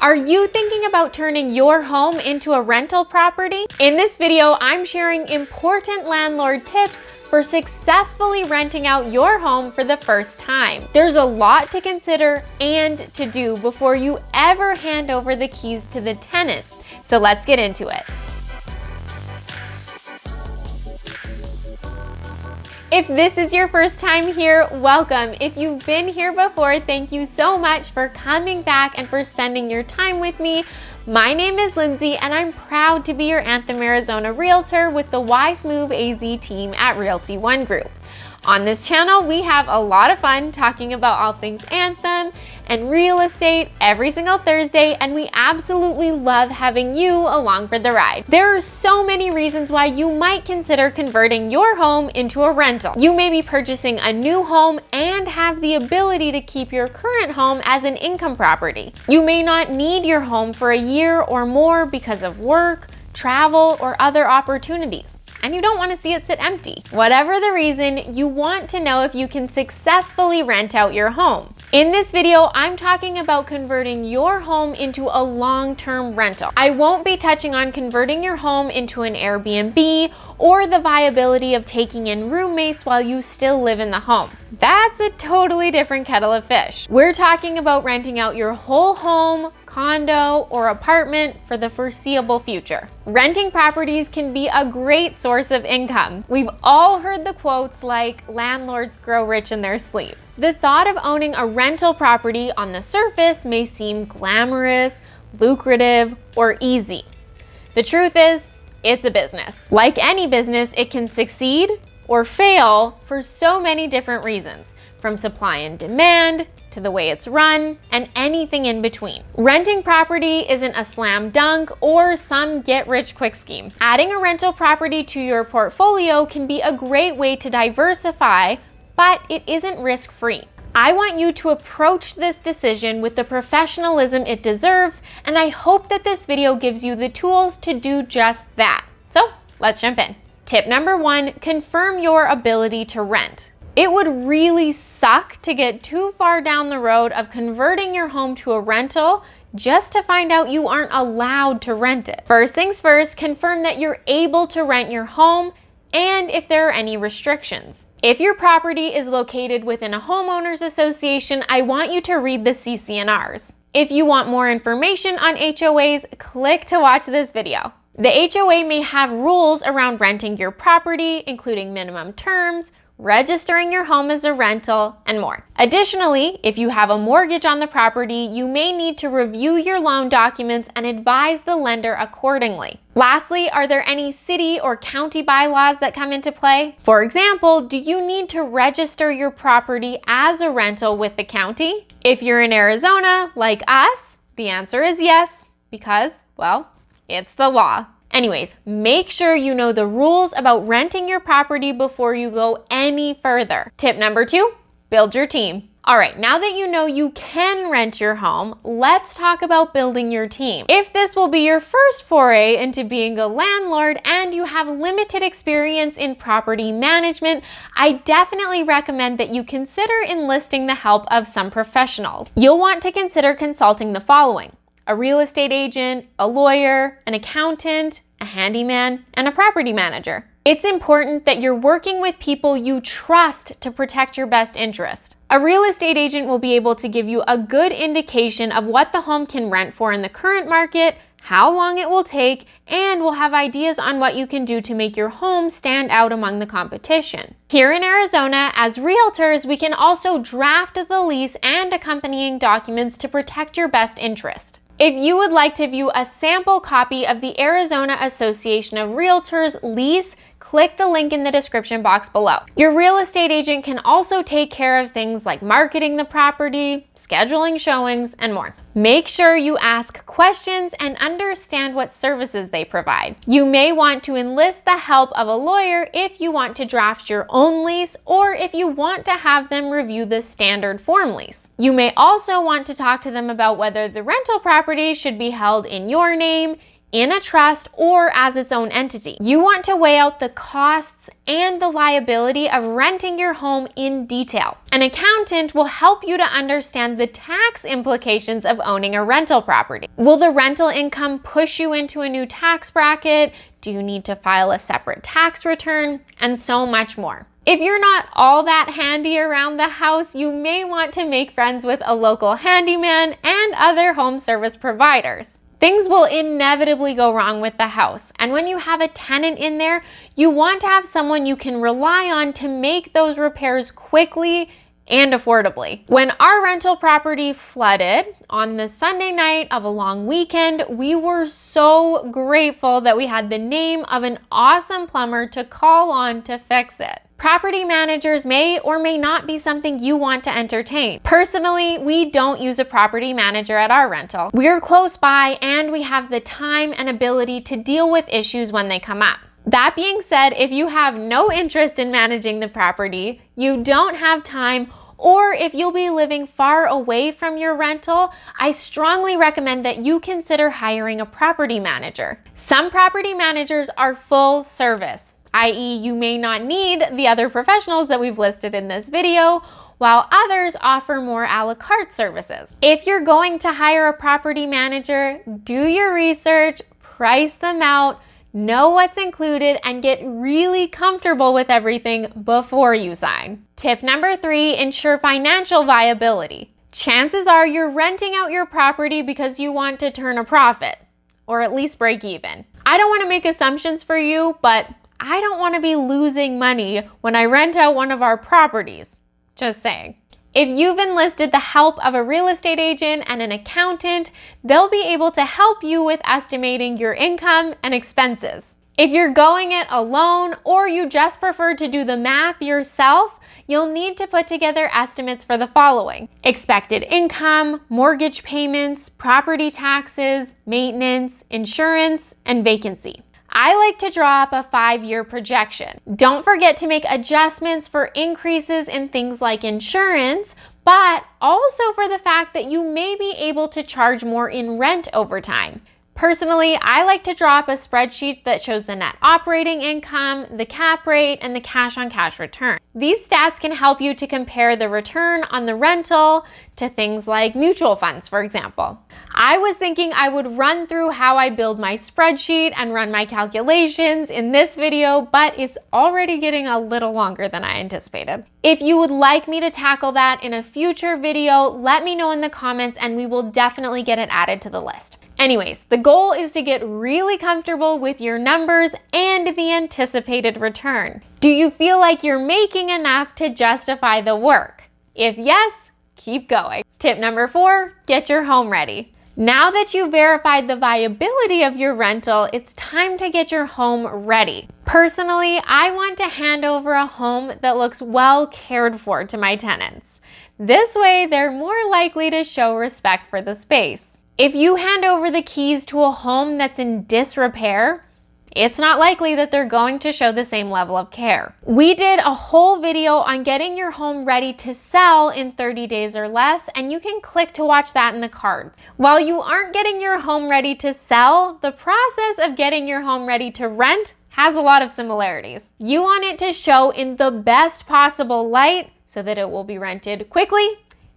Are you thinking about turning your home into a rental property? In this video, I'm sharing important landlord tips for successfully renting out your home for the first time. There's a lot to consider and to do before you ever hand over the keys to the tenant. So let's get into it. If this is your first time here, welcome. If you've been here before, thank you so much for coming back and for spending your time with me. My name is Lindsay, and I'm proud to be your Anthem, Arizona realtor with the Wise Move AZ team at Realty One Group. On this channel, we have a lot of fun talking about all things Anthem and real estate every single Thursday, and we absolutely love having you along for the ride. There are so many reasons why you might consider converting your home into a rental. You may be purchasing a new home and have the ability to keep your current home as an income property. You may not need your home for a year or more because of work, travel, or other opportunities, and you don't want to see it sit empty. Whatever the reason, you want to know if you can successfully rent out your home. In this video, I'm talking about converting your home into a long-term rental. I won't be touching on converting your home into an Airbnb or the viability of taking in roommates while you still live in the home. That's a totally different kettle of fish. We're talking about renting out your whole home, condo, or apartment for the foreseeable future. Renting properties can be a great source of income. We've all heard the quotes like, landlords grow rich in their sleep. The thought of owning a rental property on the surface may seem glamorous, lucrative, or easy. The truth is, it's a business. Like any business, it can succeed or fail for so many different reasons, from supply and demand to the way it's run, and anything in between. Renting property isn't a slam dunk or some get-rich-quick scheme. Adding a rental property to your portfolio can be a great way to diversify, but it isn't risk-free. I want you to approach this decision with the professionalism it deserves, and I hope that this video gives you the tools to do just that. So let's jump in. Tip number 1, confirm your ability to rent. It would really suck to get too far down the road of converting your home to a rental just to find out you aren't allowed to rent it. First things first, confirm that you're able to rent your home and if there are any restrictions. If your property is located within a homeowners association, I want you to read the CC&Rs. If you want more information on HOAs, click to watch this video. The HOA may have rules around renting your property, including minimum terms, registering your home as a rental, and more. Additionally, if you have a mortgage on the property, you may need to review your loan documents and advise the lender accordingly. Lastly, are there any city or county bylaws that come into play? For example, do you need to register your property as a rental with the county? If you're in Arizona, like us, the answer is yes, because, well, it's the law. Anyways, make sure you know the rules about renting your property before you go any further. Tip number 2, build your team. All right, now that you know you can rent your home, let's talk about building your team. If this will be your first foray into being a landlord and you have limited experience in property management, I definitely recommend that you consider enlisting the help of some professionals. You'll want to consider consulting the following: a real estate agent, a lawyer, an accountant, a handyman, and a property manager. It's important that you're working with people you trust to protect your best interest. A real estate agent will be able to give you a good indication of what the home can rent for in the current market, how long it will take, and will have ideas on what you can do to make your home stand out among the competition. Here in Arizona, as realtors, we can also draft the lease and accompanying documents to protect your best interest. If you would like to view a sample copy of the Arizona Association of Realtors lease, click the link in the description box below. Your real estate agent can also take care of things like marketing the property, scheduling showings, and more. Make sure you ask questions and understand what services they provide. You may want to enlist the help of a lawyer if you want to draft your own lease or if you want to have them review the standard form lease. You may also want to talk to them about whether the rental property should be held in your name, in a trust or as its own entity. You want to weigh out the costs and the liability of renting your home in detail. An accountant will help you to understand the tax implications of owning a rental property. Will the rental income push you into a new tax bracket? Do you need to file a separate tax return? And so much more. If you're not all that handy around the house, you may want to make friends with a local handyman and other home service providers. Things will inevitably go wrong with the house, and when you have a tenant in there, you want to have someone you can rely on to make those repairs quickly and affordably. When our rental property flooded on the Sunday night of a long weekend, we were so grateful that we had the name of an awesome plumber to call on to fix it. Property managers may or may not be something you want to entertain. Personally, we don't use a property manager at our rental. We're close by and we have the time and ability to deal with issues when they come up. That being said, if you have no interest in managing the property, you don't have time, or if you'll be living far away from your rental, I strongly recommend that you consider hiring a property manager. Some property managers are full service, i.e. you may not need the other professionals that we've listed in this video, while others offer more a la carte services. If you're going to hire a property manager, do your research, price them out, know what's included, and get really comfortable with everything before you sign. Tip number 3, ensure financial viability. Chances are you're renting out your property because you want to turn a profit, or at least break even. I don't want to make assumptions for you, but I don't want to be losing money when I rent out one of our properties. Just saying. If you've enlisted the help of a real estate agent and an accountant, they'll be able to help you with estimating your income and expenses. If you're going it alone or you just prefer to do the math yourself, you'll need to put together estimates for the following: expected income, mortgage payments, property taxes, maintenance, insurance, and vacancy. I like to draw up a 5-year projection. Don't forget to make adjustments for increases in things like insurance, but also for the fact that you may be able to charge more in rent over time. Personally, I like to draw up a spreadsheet that shows the net operating income, the cap rate, and the cash on cash return. These stats can help you to compare the return on the rental to things like mutual funds, for example. I was thinking I would run through how I build my spreadsheet and run my calculations in this video, but it's already getting a little longer than I anticipated. If you would like me to tackle that in a future video, let me know in the comments and we will definitely get it added to the list. Anyways, the goal is to get really comfortable with your numbers and the anticipated return. Do you feel like you're making enough to justify the work? If yes, keep going. Tip number 4, get your home ready. Now that you've verified the viability of your rental, it's time to get your home ready. Personally, I want to hand over a home that looks well cared for to my tenants. This way, they're more likely to show respect for the space. If you hand over the keys to a home that's in disrepair, it's not likely that they're going to show the same level of care. We did a whole video on getting your home ready to sell in 30 days or less, and you can click to watch that in the cards. While you aren't getting your home ready to sell, the process of getting your home ready to rent has a lot of similarities. You want it to show in the best possible light so that it will be rented quickly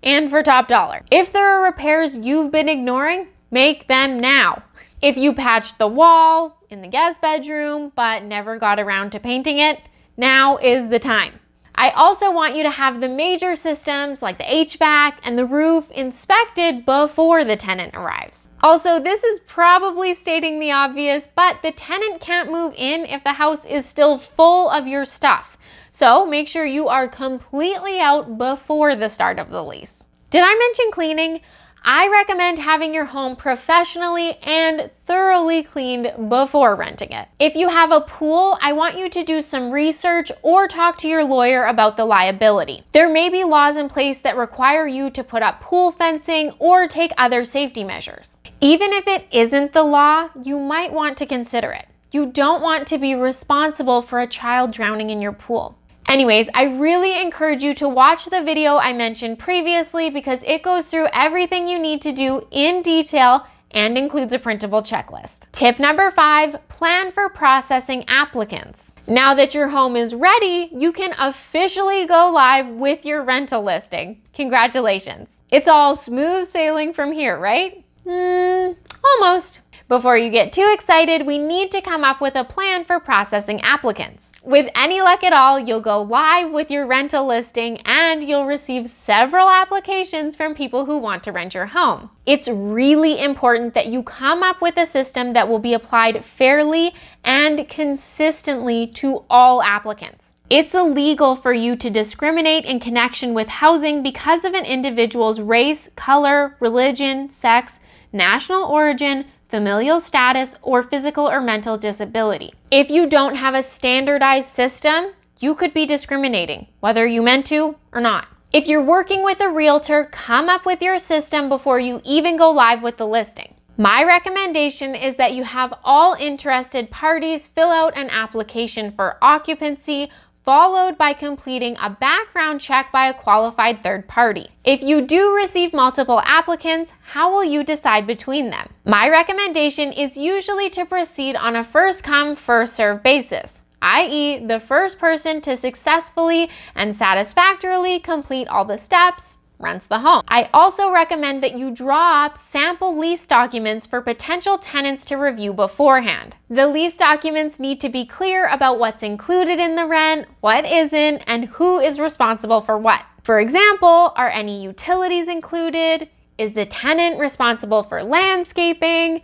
and for top dollar. If there are repairs you've been ignoring, make them now. If you patched the wall in the guest bedroom but never got around to painting it, now is the time. I also want you to have the major systems like the HVAC and the roof inspected before the tenant arrives. Also, this is probably stating the obvious, but the tenant can't move in if the house is still full of your stuff. So make sure you are completely out before the start of the lease. Did I mention cleaning? I recommend having your home professionally and thoroughly cleaned before renting it. If you have a pool, I want you to do some research or talk to your lawyer about the liability. There may be laws in place that require you to put up pool fencing or take other safety measures. Even if it isn't the law, you might want to consider it. You don't want to be responsible for a child drowning in your pool. Anyways, I really encourage you to watch the video I mentioned previously because it goes through everything you need to do in detail and includes a printable checklist. Tip number 5, plan for processing applicants. Now that your home is ready, you can officially go live with your rental listing. Congratulations. It's all smooth sailing from here, right? Almost. Before you get too excited, we need to come up with a plan for processing applicants. With any luck at all, you'll go live with your rental listing and you'll receive several applications from people who want to rent your home. It's really important that you come up with a system that will be applied fairly and consistently to all applicants. It's illegal for you to discriminate in connection with housing because of an individual's race, color, religion, sex, national origin, familial status, or physical or mental disability. If you don't have a standardized system, you could be discriminating, whether you meant to or not. If you're working with a realtor, come up with your system before you even go live with the listing. My recommendation is that you have all interested parties fill out an application for occupancy, followed by completing a background check by a qualified third party. If you do receive multiple applicants, how will you decide between them? My recommendation is usually to proceed on a first come, first served basis, i.e., the first person to successfully and satisfactorily complete all the steps rents the home. I also recommend that you draw up sample lease documents for potential tenants to review beforehand. The lease documents need to be clear about what's included in the rent, what isn't, and who is responsible for what. For example, are any utilities included? Is the tenant responsible for landscaping?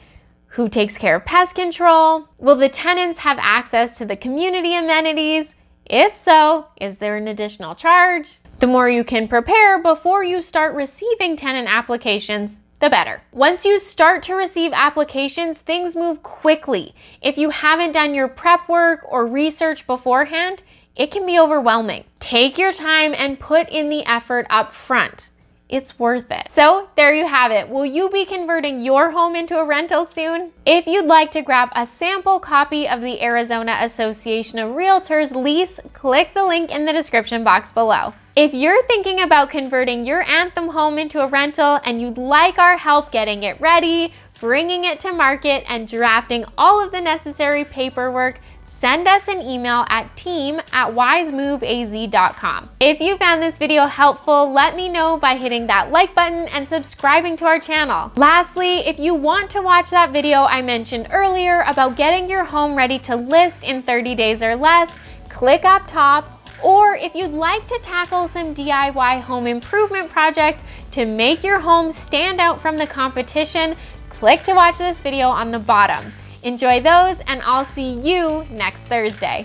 Who takes care of pest control? Will the tenants have access to the community amenities? If so, is there an additional charge? The more you can prepare before you start receiving tenant applications, the better. Once you start to receive applications, things move quickly. If you haven't done your prep work or research beforehand, it can be overwhelming. Take your time and put in the effort up front. It's worth it. So there you have it. Will you be converting your home into a rental soon? If you'd like to grab a sample copy of the Arizona Association of Realtors lease, click the link in the description box below. If you're thinking about converting your Anthem home into a rental and you'd like our help getting it ready, bringing it to market, and drafting all of the necessary paperwork, send us an email at team@wisemoveaz.com. If you found this video helpful, let me know by hitting that like button and subscribing to our channel. Lastly, if you want to watch that video I mentioned earlier about getting your home ready to list in 30 days or less, click up top. Or if you'd like to tackle some DIY home improvement projects to make your home stand out from the competition, click to watch this video on the bottom. Enjoy those, and I'll see you next Thursday.